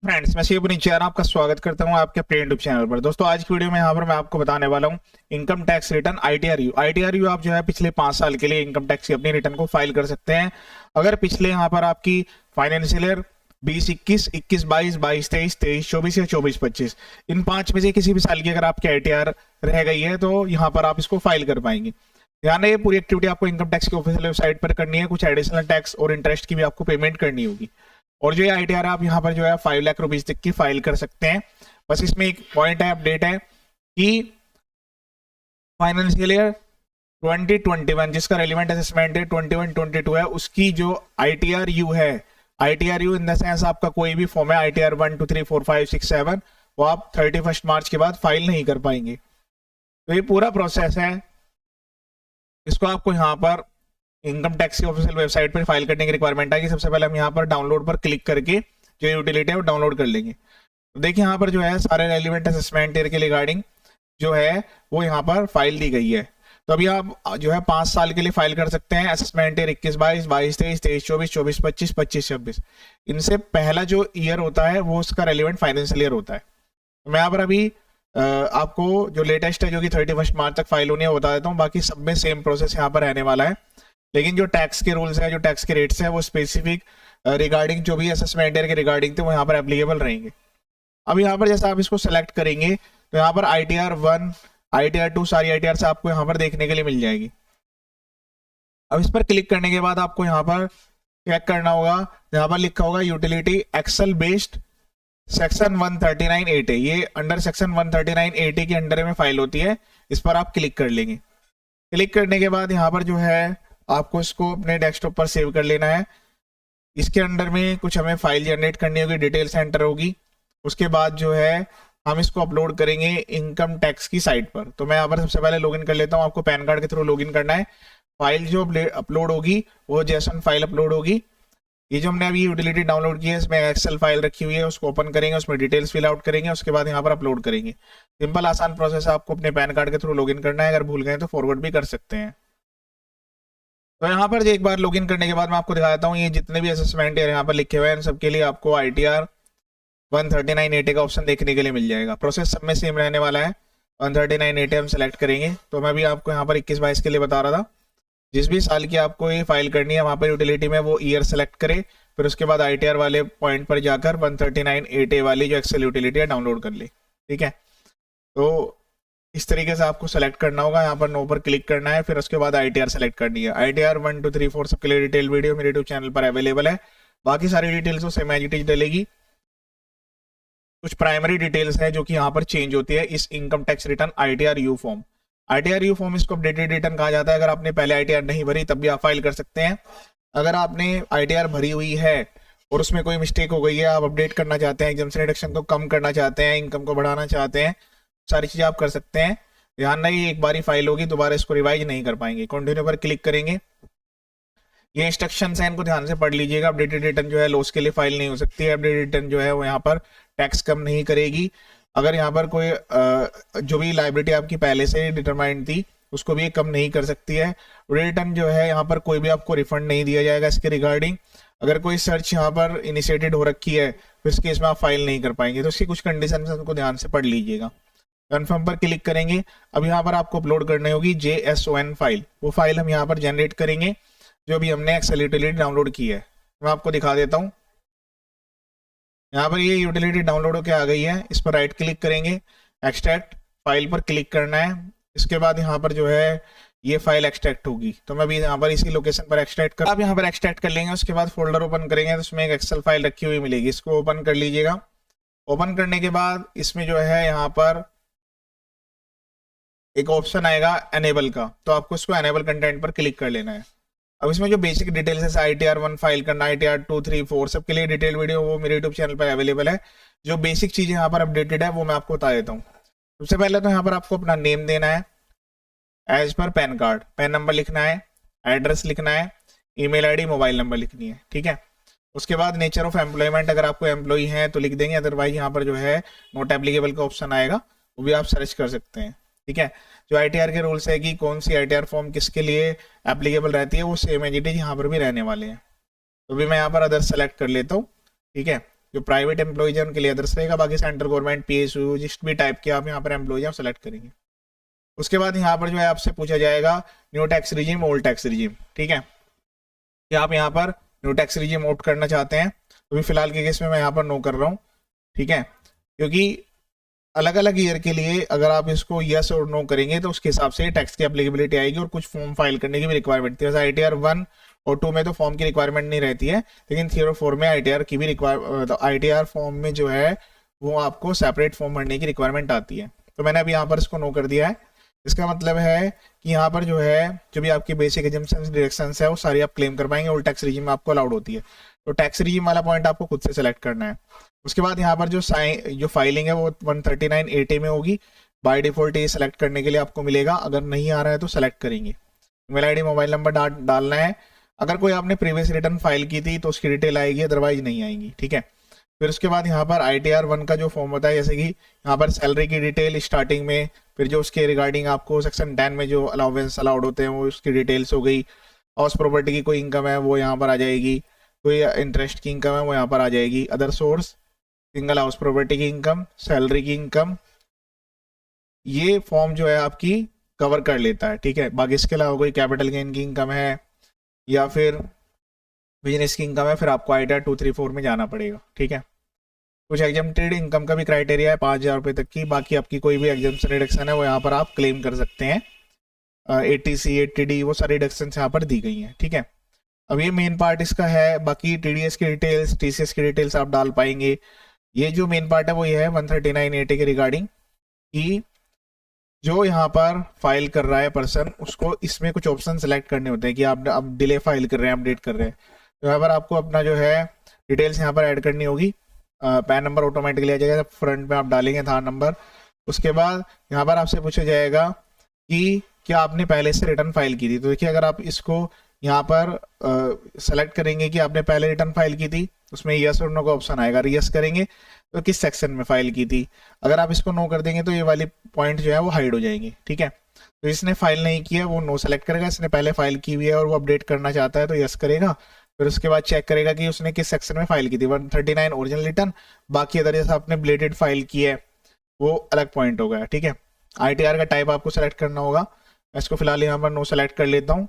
Friends, मैं शिव नीचे आपका स्वागत करता हूं आपके अपने यूट्यूब चैनल पर। दोस्तों, आज की वीडियो में यहाँ पर मैं आपको बताने वाला हूं इनकम टैक्स रिटर्न आईटीआरयू आप जो है पिछले 5 साल के लिए इनकम टैक्स की अपनी रिटर्न को फाइल कर सकते हैं। अगर पिछले यहाँ पर आपकी फाइनेंशियल ईयर 20-21, 21-22, 22-23, 23-24 या 24-25 इन 5 में से किसी भी साल की अगर आपकी आईटीआर रह गई है तो यहाँ पर आप इसको फाइल कर पाएंगे। ध्यान रहे, पूरी एक्टिविटी आपको इनकम टैक्स की ऑफिशियल वेबसाइट पर करनी है। कुछ एडिशनल टैक्स और इंटरेस्ट की भी आपको पेमेंट करनी होगी। और जो ये आईटीआर आप यहाँ पर जो है 5 लाख रुपीज तक की फाइल कर सकते हैं। बस इसमें एक पॉइंट है, अपडेट है कि फाइनेंशियल ईयर 2021 जिसका रेलिवेंट असेसमेंट है 21-22 है, उसकी जो आईटीआरयू है, आईटीआरयू इन द सेंस आपका कोई भी फॉर्म है आईटीआर 1 2 3 4 5 6 7, वो आप 31 मार्च के बाद फाइल नहीं कर पाएंगे। तो ये पूरा प्रोसेस है, इसको आपको यहाँ पर इनकम टैक्स की ऑफिशियल वेबसाइट पर फाइल करने की रिक्वायरमेंट है कि सबसे पहले हम यहाँ पर डाउनलोड पर क्लिक करके जो यूटिलिटी है वो डाउनलोड कर लेंगे। तो देखिए यहाँ पर जो है सारे रेलिवेंट असेसमेंट ईयर के रिगार्डिंग जो है वो यहाँ पर फाइल दी गई है। तो अभी आप जो है 5 साल के लिए फाइल कर सकते हैं। असेसमेंट ईयर 21-22, 22-23, 23-24, 24-25, 25-26, इनसे पहला जो ईयर होता है वो उसका रेलिवेंट फाइनेंशियल ईयर होता है। तो मैं यहाँ पर अभी आपको जो लेटेस्ट है जो कि 31 मार्च तक फाइल होनी है बता देता हूँ। बाकी सब में सेम प्रोसेस यहाँ पर रहने वाला है, लेकिन जो टैक्स के रूल्स है, जो टैक्स के रेट्स है, वो स्पेसिफिक रिगार्डिंग जो भी असेसमेंट ईयर के रिगार्डिंग थे वो यहाँ पर एप्लीकेबल रहेंगे। अब यहाँ पर जैसा आप इसको सेलेक्ट करेंगे तो यहाँ पर आईटीआर 1, आईटीआर 2 सारी आईटीआर से आपको यहाँ पर देखने के लिए मिल जाएगी। अब इस पर क्लिक करने के बाद आपको यहाँ पर चेक करना होगा, यहाँ पर लिखा होगा utility Excel based section 139A। ये अंडर सेक्शन 139A के अंडर में फाइल होती है। इस पर आप क्लिक कर लेंगे। क्लिक करने के बाद यहाँ पर जो है आपको इसको अपने डेस्कटॉप पर सेव कर लेना है। इसके अंडर में कुछ हमें फाइल जनरेट करनी होगी, डिटेल सेंटर होगी। उसके बाद जो है हम इसको अपलोड करेंगे इनकम टैक्स की साइट पर। तो मैं यहाँ पर सबसे पहले लॉगिन कर लेता हूँ। आपको पैन कार्ड के थ्रू लॉगिन करना है। फाइल जो अपलोड होगी वो जेसन फाइल अपलोड होगी। ये जो हमने अभी यूटिलिटी डाउनलोड की है इसमें एक्सेल फाइल रखी हुई है, उसको ओपन करेंगे, उसमें डिटेल्स फिल आउट करेंगे, उसके बाद यहाँ पर अपलोड करेंगे। सिंपल आसान प्रोसेस है। आपको अपने पैन कार्ड के थ्रू लॉगिन करना है। अगर भूल गए तो फॉरवर्ड भी कर सकते हैं। तो यहाँ पर एक बार लॉगिन करने के बाद मैं आपको दिखाता हूँ ये जितने भी असेसमेंट है यहाँ पर लिखे हुए हैं, इन सबके लिए आपको आईटीआर 139A का ऑप्शन देखने के लिए मिल जाएगा। प्रोसेस सब में सेम रहने वाला है। 139A हम सेलेक्ट करेंगे। तो मैं भी आपको यहाँ पर 21-22 के लिए बता रहा था। जिस भी साल की आपको ये फाइल करनी है वहाँ पर यूटिलिटी में वो ईयर सेलेक्ट करे, फिर उसके बाद आईटीआर वाले पॉइंट पर जाकर 139A वाली जो एक्सेल यूटिलिटी है डाउनलोड कर ले। ठीक है, तो इस तरीके से आपको सेलेक्ट करना होगा। यहाँ पर नो पर क्लिक करना है, फिर उसके बाद आईटीआर सेलेक्ट करनी है। आईटीआर 1 2 3 4 सबके लिए डिटेल वीडियो मेरे यूट्यूब चैनल पर अवेलेबल है। बाकी सारी details same as it is डलेगी। कुछ प्राइमरी डिटेल्स है जो कि यहाँ पर चेंज होती है इस income tax return ITRU form. ITRU form इसको अपडेटेड रिटर्न कहा जाता है। अगर आपने पहले आईटीआर नहीं भरी तब भी आप फाइल कर सकते हैं। अगर आपने आईटीआर भरी हुई है और उसमें कोई मिस्टेक हो गई है, आप अपडेट करना चाहते हैं, एग्जाम्शन रिडक्शन को कम करना चाहते हैं, इनकम को बढ़ाना चाहते हैं, सारी चीजें आप कर सकते हैं। ध्यान नहीं, एक बार ही फाइल होगी, दोबारा इसको रिवाइज नहीं कर पाएंगे। कंटिन्यू पर क्लिक करेंगे। ये इंस्ट्रक्शंस हैं, इनको ध्यान से पढ़ लीजिएगा। अपडेटेड रिटर्न जो है लॉस के लिए फाइल नहीं हो सकती है। अपडेटेड रिटर्न जो है वो यहाँ पर टैक्स कम नहीं करेगी। अगर यहाँ पर कोई जो भी लायबिलिटी आपकी पहले से डिटरमाइंड थी उसको भी कम नहीं कर सकती है। रिटर्न जो है यहाँ पर कोई भी आपको रिफंड नहीं दिया जाएगा इसके रिगार्डिंग। अगर कोई सर्च यहाँ पर इनिशिएटेड हो रखी है तो इस केस में आप फाइल नहीं कर पाएंगे। तो इसकी कुछ कंडीशन उनको ध्यान से पढ़ लीजिएगा। कन्फर्म पर क्लिक करेंगे। अब यहाँ पर आपको अपलोड करनी होगी JSON फाइल। वो फाइल हम यहाँ पर जनरेट करेंगे जो भी हमने एक्सेल यूटिलिटी डाउनलोड की है। मैं आपको दिखा देता हूँ। यहाँ पर ये यूटिलिटी डाउनलोड होकर आ गई है। इस पर राइट क्लिक करेंगे, एक्सट्रैक्ट फाइल पर क्लिक करना है। इसके बाद यहाँ पर जो है ये फाइल एक्सट्रैक्ट होगी। तो मैं भी यहाँ पर इसी लोकेशन पर एक्सट्रैक्ट कर, आप यहाँ पर एक्सट्रैक्ट कर लेंगे। उसके बाद फोल्डर ओपन करेंगे तो उसमें एक एक्सेल फाइल रखी हुई मिलेगी, इसको ओपन कर लीजिएगा। ओपन करने के बाद इसमें जो है यहाँ पर एक ऑप्शन आएगा एनेबल का, तो आपको इसको एनेबल कंटेंट पर क्लिक कर लेना है। अब इसमें जो बेसिक डिटेल्स है आईटीआर 1 फाइल करना, आईटीआर 2 3 4 सबके लिए डिटेल वीडियो वो मेरे यूट्यूब चैनल पर अवेलेबल है। जो बेसिक चीजें यहाँ पर अपडेटेड है वो मैं आपको बता देता हूँ। सबसे पहले तो यहाँ पर आपको अपना नेम देना है as per pan card, pan number लिखना है, एड्रेस लिखना है, ईमेल आईडी, मोबाइल नंबर लिखनी है। ठीक है, उसके बाद नेचर ऑफ एम्प्लॉयमेंट, अगर आपको एम्प्लॉई है तो लिख देंगे, अदरवाइज यहाँ पर जो है नॉट एप्लीकेबल का ऑप्शन आएगा, वो भी आप सर्च कर सकते हैं। ठीक है, जो आईटीआर के रूल्स है कि कौन सी आईटीआर फॉर्म किसके लिए एप्लीकेबल रहती है वो सेम एज इट इज यहाँ पर भी रहने वाले हैं। तो भी मैं यहाँ पर अदर सेलेक्ट कर लेता हूँ। ठीक है, जो प्राइवेट एम्प्लॉइज है उनके लिए अदर्स रहेगा, बाकी सेंट्रल गवर्नमेंट, PSU जिस भी टाइप के आप यहाँ पर एम्प्लॉइज हैं सेलेक्ट करेंगे। उसके बाद यहाँ पर जो है आपसे पूछा जाएगा new tax regime, old tax regime, ठीक है, कि आप यहाँ पर न्यू टैक्स रिजीम ऑप्ट करना चाहते हैं। तो फिलहाल के केस में मैं यहाँ पर नो कर रहा हूँ, ठीक है, क्योंकि अलग अलग ईयर के लिए अगर आप इसको यस और नो करेंगे तो उसके हिसाब से टैक्स की एप्लीकेबिलिटी आएगी और कुछ फॉर्म फाइल करने की भी रिक्वायरमेंट थी। जैसे ITR 1 और 2 में तो फॉर्म की रिक्वायरमेंट नहीं रहती है, लेकिन 3 और 4 में ITR की भी ITR फॉर्म में जो है वो आपको सेपरेट फॉर्म भरने की रिक्वायरमेंट आती है। तो मैंने अभी यहाँ पर इसको नो कर दिया है। इसका मतलब है कि यहाँ पर जो है जो भी आपकी बेसिक एजम्पशंस डिडक्शंस है वो सारी आप क्लेम कर पाएंगे। ओल्ड टैक्स रिजीम में आपको अलाउड होती है, तो टैक्स रिजीम वाला पॉइंट आपको खुद से सेलेक्ट करना है। उसके बाद यहाँ पर जो फाइलिंग है वो 139A में होगी। बाय डिफॉल्ट ये सेलेक्ट करने के लिए आपको मिलेगा, अगर नहीं आ रहा है तो सेलेक्ट करेंगे। ईमेल ID मोबाइल नंबर डालना है। अगर कोई आपने प्रीवियस रिटर्न फाइल की थी तो उसकी डिटेल आएगी, अदरवाइज नहीं आएगी, ठीक है। फिर उसके बाद यहाँ पर ITR 1 का जो फॉर्म होता है, जैसे कि यहाँ पर सैलरी की डिटेल स्टार्टिंग में, फिर जो उसके रिगार्डिंग आपको सेक्शन 10 में जो अलाउंस अलाउड होते हैं वो उसकी डिटेल्स हो गई। हाउस प्रॉपर्टी की कोई इनकम है वो यहाँ पर आ जाएगी, कोई इंटरेस्ट की इनकम है वो यहाँ पर आ जाएगी, other source, single house property की इनकम, सैलरी की इनकम, ये फॉर्म जो है आपकी कवर कर लेता है, ठीक है। बाकी इसके अलावा कोई कैपिटल गेन की इनकम है या फिर बिजनेस की इनकम है, फिर आपको ITR 234 में जाना पड़ेगा, ठीक है। कुछ एग्जम्प्टेड इनकम का भी क्राइटेरिया है 5,000 रुपये तक की। बाकी आपकी कोई भी एग्जम्पशन रिडक्शन है वो यहाँ पर आप क्लेम कर सकते हैं। 80C 80D वो सारी रिडक्शन यहाँ पर दी गई हैं, ठीक है। अब ये मेन पार्ट इसका है। बाकी TDS की डिटेल्स, TCS की डिटेल्स आप डाल पाएंगे। ये जो मेन पार्ट है वो ये है 139A के रिगार्डिंग कि जो यहाँ पर फाइल कर रहा है पर्सन, उसको इसमें कुछ ऑप्शन सेलेक्ट करने होते हैं कि आप अब डिले फाइल कर रहे हैं, अपडेट कर रहे हैं, तो यहाँ पर आपको अपना जो है डिटेल्स यहाँ पर ऐड करनी होगी। पैन नंबर ऑटोमेटिकली आ जाएगा, फ्रंट में आप डालेंगे आधार नंबर। उसके बाद यहाँ पर आपसे पूछा जाएगा कि क्या आपने पहले से रिटर्न फाइल की थी। तो देखिए अगर आप इसको यहाँ पर सेलेक्ट करेंगे कि आपने पहले रिटर्न फाइल की थी, उसमें यस और नो का ऑप्शन आएगा। यस करेंगे तो किस सेक्शन में फाइल की थी, अगर आप इसको नो कर देंगे तो ये वाली पॉइंट जो है वो हाइड हो जाएंगे, ठीक है। तो इसने फाइल नहीं किया वो नो सेलेक्ट करेगा, इसने पहले फाइल की हुई है और वो अपडेट करना चाहता है तो यस करेगा। फिर उसके बाद चेक करेगा कि उसने किस सेक्शन में फाइल की थी, 139 ओरिजिनल रिटर्न। बाकी अदर जैसा आपने ब्लेडेड फाइल की है वो अलग पॉइंट हो गया, ठीक है। ITR का टाइप आपको सेलेक्ट करना होगा। मैं इसको फिलहाल यहाँ पर नो सेलेक्ट कर लेता हूँ।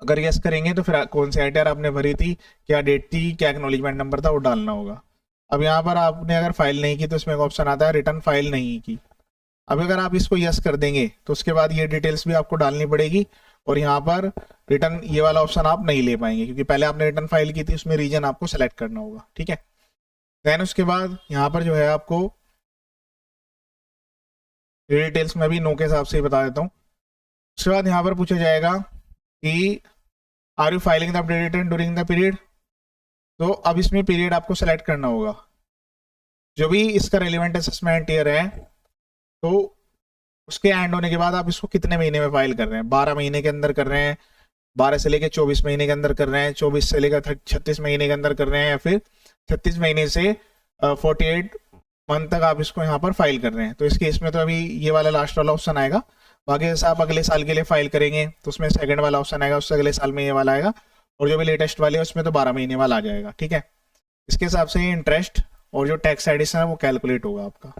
अगर यस करेंगे तो फिर कौन सी ITR आपने भरी थी, क्या डेट थी, क्या एक्नॉलेजमेंट नंबर था, वो डालना होगा। अब यहाँ पर आपने अगर फाइल नहीं की तो इसमें एक ऑप्शन आता है रिटर्न फाइल नहीं की। अब अगर आप इसको यस कर देंगे तो उसके बाद ये डिटेल्स भी आपको डालनी पड़ेगी और यहाँ पर रिटर्न ये वाला ऑप्शन आप नहीं ले पाएंगे क्योंकि पहले आपने रिटर्न फाइल की थी, उसमें रीजन आपको सेलेक्ट करना होगा, ठीक है। देन उसके बाद यहाँ पर जो है आपको डिटेल्स में भी नो के हिसाब से ही बता देता हूँ। उसके बाद यहाँ पर पूछा जाएगा कि are you filing the updated return during the period. तो अब इसमें पीरियड आपको सेलेक्ट करना होगा। जो भी इसका रेलिवेंट असेसमेंट ईयर है तो उसके एंड होने के बाद आप इसको कितने महीने में फाइल कर रहे हैं, 12 महीने के अंदर कर रहे हैं, 12 से लेकर 24 महीने के अंदर कर रहे हैं, 24 से लेकर 36 महीने के अंदर कर रहे हैं, या फिर 36 महीने से 48 मंथ तक आप इसको यहाँ पर फाइल कर रहे हैं। तो इस केस में तो अभी ये वाला लास्ट वाला ऑप्शन आएगा। बाकी जैसे आप अगले साल के लिए फाइल करेंगे तो उसमें सेकंड वाला ऑप्शन आएगा, उससे अगले साल में ये वाला आएगा, और जो भी लेटेस्ट वाले है उसमें तो 12 महीने वाला आ जाएगा, ठीक है। इसके हिसाब से इंटरेस्ट और जो टैक्स एडिशन है वो कैलकुलेट होगा आपका।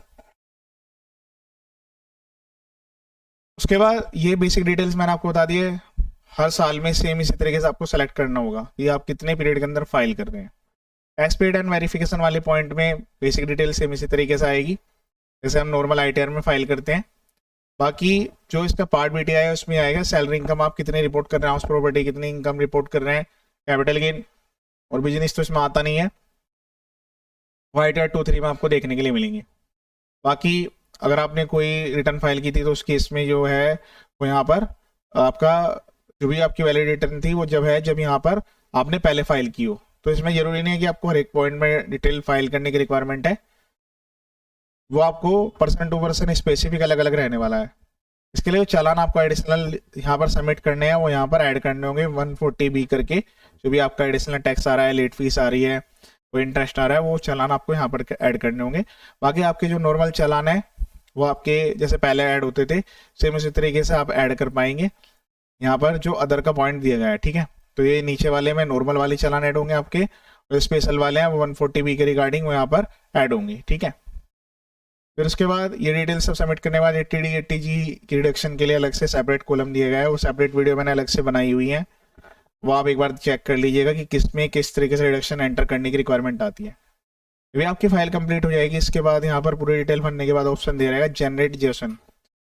उसके बाद ये बेसिक डिटेल्स मैंने आपको बता दिए। हर साल में सेम इसी तरीके से आपको सेलेक्ट करना होगा कि आप कितने पीरियड के अंदर फाइल कर रहे हैं। टैक्स पेड एंड वेरिफिकेशन वाले पॉइंट में बेसिक डिटेल सेम इसी तरीके से आएगी जैसे हम नॉर्मल ITR में फाइल करते हैं। बाकी जो इसका पार्ट BTI है उसमें आएगा सैलरी इनकम आप कितने रिपोर्ट कर रहे हैं, हाउस प्रॉपर्टी कितनी इनकम रिपोर्ट कर रहे हैं, कैपिटल गेन और बिजनेस तो इसमें आता नहीं है, वो ITR 2-3 में आपको देखने के लिए मिलेंगे। बाकी अगर आपने कोई रिटर्न फाइल की थी तो उस केस में जो है वो यहाँ पर आपका जो भी आपकी वैलिड रिटर्न थी वो जब यहाँ पर आपने पहले फाइल की हो। तो इसमें जरूरी नहीं है कि आपको हर एक पॉइंट में डिटेल फाइल करने की रिक्वायरमेंट है, वो आपको पर्सन टू पर्सन स्पेसिफिक अलग अलग रहने वाला है। इसके लिए चालान आपको एडिशनल यहाँ पर सबमिट करने हैं, वो यहाँ पर ऐड करने होंगे 140B करके। जो भी आपका एडिशनल टैक्स आ रहा है, लेट फीस आ रही है, वो इंटरेस्ट आ रहा है, वो चालान आपको यहाँ पर ऐड करने होंगे। बाकी आपके जो नॉर्मल चालान है वो आपके जैसे पहले ऐड होते थे सेम उसी तरीके से आप ऐड कर पाएंगे यहाँ पर जो अदर का पॉइंट दिया गया है, ठीक है। तो ये नीचे वाले में नॉर्मल वाले चालान ऐड होंगे आपके, और स्पेशल वाले हैं वो 140B के रिगार्डिंग वो यहाँ पर ऐड होंगे, ठीक है। फिर उसके बाद ये डिटेल सब सबमिट करने के बाद 80D 80G की रिडक्शन के लिए अलग से सेपरेट कॉलम दिया गया है, वो सेपरेट वीडियो मैंने अलग से बनाई हुई है, वो आप एक बार चेक कर लीजिएगा कि किस में किस तरीके से रिडक्शन एंटर करने की रिक्वायरमेंट आती है। अभी आपकी फाइल कंप्लीट हो जाएगी। इसके बाद यहाँ पर पूरी डिटेल भरने के बाद ऑप्शन दे रहेगा जनरेट जेसन।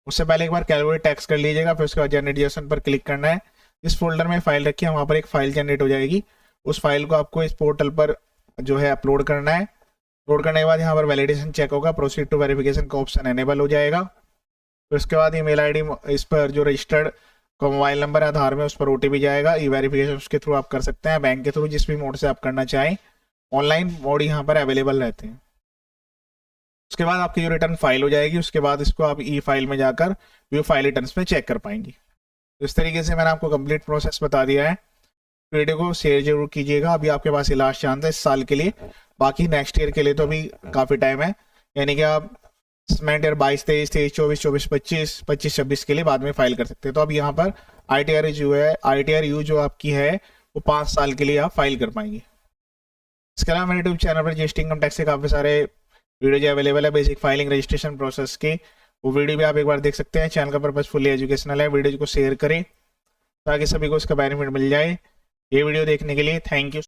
उससे पहले एक बार कैलकुलेट टैक्स कर लीजिएगा, फिर उसके बाद जनरेट जेसन पर क्लिक करना है। इस फोल्डर में फाइल रखी है, वहाँ पर एक फाइल जनरेट हो जाएगी, उस फाइल को आपको इस पोर्टल पर जो है अपलोड करना है। अपलोड करने के बाद यहाँ पर वैलिडेशन चेक होगा, प्रोसीड टू वेरिफिकेशन का ऑप्शन एनेबल हो जाएगा। फिर उसके बाद ईमेल आईडी इस पर जो रजिस्टर्ड का मोबाइल नंबर है आधार में, उस पर OTP जाएगा। ई वेरिफिकेशन उसके थ्रू आप कर सकते हैं, बैंक के थ्रू, जिस भी मोड से आप करना चाहें। ऑनलाइन मोड यहाँ पर अवेलेबल रहते हैं। उसके बाद आपकी जो रिटर्न फाइल हो जाएगी, उसके बाद इसको आप ई फाइल में जाकर व्यू फाइल रिटर्न्स में चेक कर पाएंगे। तो इस तरीके से मैंने आपको कंप्लीट प्रोसेस बता दिया है। वीडियो को शेयर जरूर कीजिएगा। अभी आपके पास ये लास्ट चांस है इस साल के लिए, बाकी नेक्स्ट ईयर के लिए तो अभी काफ़ी टाइम है, यानी कि आप सेमेंट ईयर 22, 23, 24, 24, 25, 26 के लिए बाद में फाइल कर सकते हैं। तो अब यहाँ पर ITRU जो आपकी है वो 5 साल के लिए आप फाइल कर पाएंगे। इसके अलावा मेरे यूट्यूब चैनल पर जीएसटी इनकम टैक्स के काफ़ी सारे वीडियो जो अवेलेबल है बेसिक फाइलिंग रजिस्ट्रेशन प्रोसेस के, वो वीडियो भी आप एक बार देख सकते हैं। चैनल का पर्पस फुली एजुकेशनल है। वीडियो को शेयर करें ताकि सभी को इसका बेनिफिट मिल जाए। ये वीडियो देखने के लिए थैंक यू।